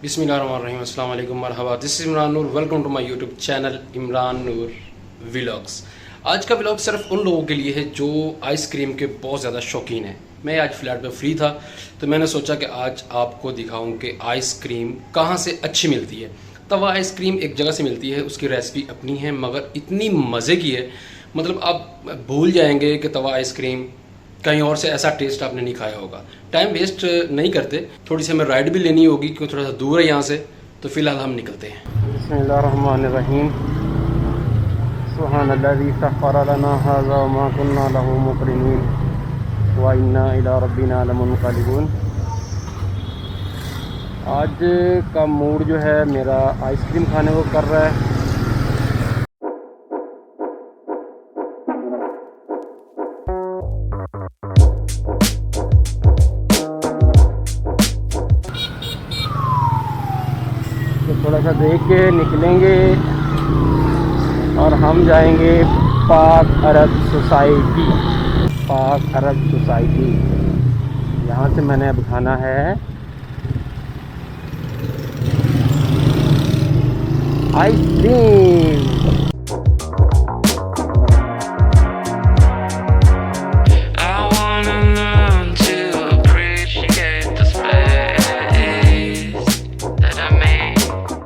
बिस्मिल्लाहिर्रहमानिर्रहीम, अस्सलाम वालेकुम, मरहबा। This is Imran Noor. Welcome to my YouTube channel Imran Noor vlogs. आज का व्लॉग सिर्फ उन लोगों के लिए है जो आइसक्रीम के बहुत ज़्यादा शौकीन हैं। मैं आज फ्लैट पे फ्री था तो मैंने सोचा कि आज आपको दिखाऊं कि आइसक्रीम कहाँ से अच्छी मिलती है। तवा आइसक्रीम एक जगह से मिलती है, उसकी रेसिपी अपनी है मगर इतनी मज़े की है, मतलब आप भूल जाएंगे कि तवा आइसक्रीम कहीं और से ऐसा टेस्ट आपने नहीं खाया होगा। टाइम वेस्ट नहीं करते, थोड़ी सी हमें राइड भी लेनी होगी क्योंकि थोड़ा सा दूर है यहाँ से, तो फ़िलहाल हम निकलते हैं। बिस्मिल्लाहिर्रहमानिर्रहीम। सुब्हानल्लाज़ी सख़्ख़र लना हाज़ा व मा कुन्ना लहू मुक़रिनीन व इन्ना इला रब्बिना लमुनक़लिबून। आज का मूड जो है मेरा आइसक्रीम खाने को कर रहा है। तो थोड़ा सा देख के निकलेंगे और हम जाएंगे पाक अरब सोसाइटी। पाक अरब सोसाइटी, यहाँ से मैंने अब खाना है आइसक्रीम।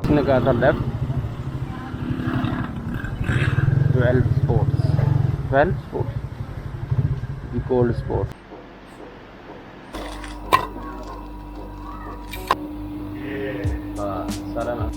इसने कहा था लेफ्ट 12 स्पोर्ट्स दी कोल्ड स्पोर्ट्स। सारा ना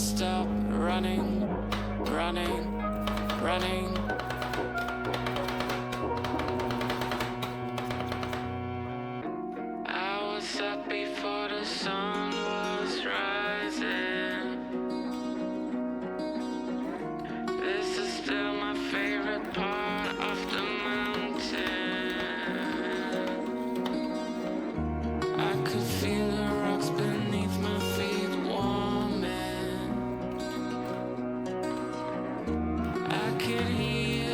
stop running. I was up before the sun was rising. This is still my favorite part of the mountain. I could feel the rocks beneath my feet warming. I could hear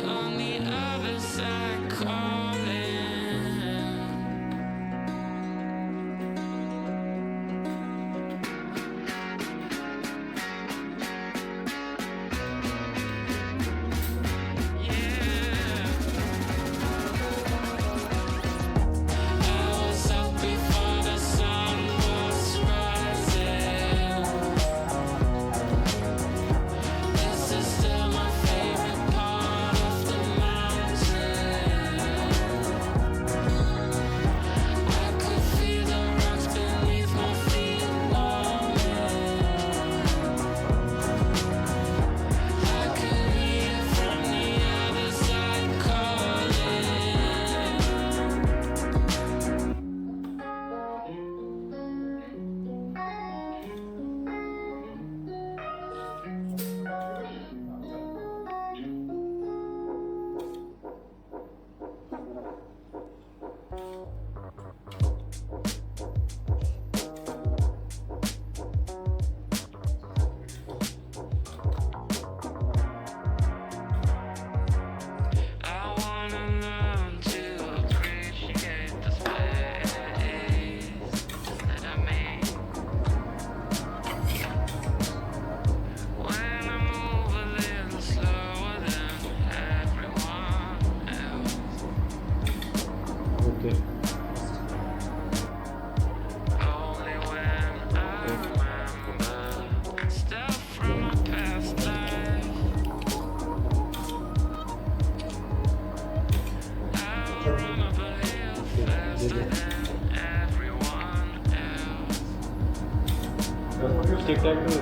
कुछ टिक टैक तो दे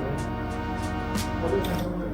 दो।